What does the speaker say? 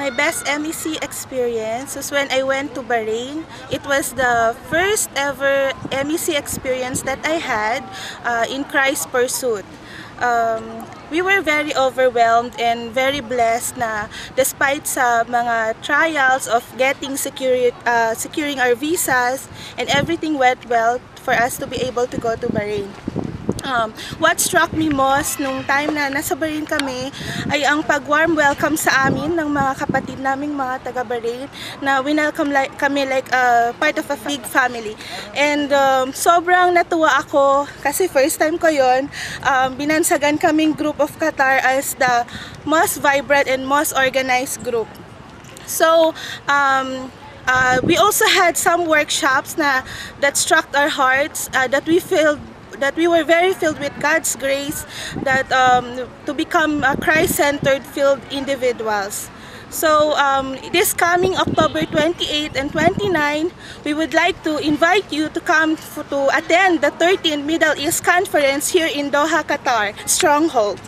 My best MEC experience was when I went to Bahrain. It was the first ever MEC experience that I had in Christ Pursuit. We were very overwhelmed and very blessed na despite sa mga trials of getting securing our visas and everything went well for us to be able to go to Bahrain. What struck me most nung time na nasa Bahrain kami ay ang pag-warm welcome sa amin ng mga kapatid naming mga taga Bahrain na winelcome kami like part of a big family. And sobrang natuwa ako kasi first time ko yon. Binansagan kaming group of Qatar as the most vibrant and most organized group. So, we also had some workshops that struck our hearts, that we were very filled with God's grace, that to become Christ-centered filled individuals. So this coming October 28 and 29, we would like to invite you to come to attend the 13th Middle East Conference here in Doha, Qatar, Stronghold.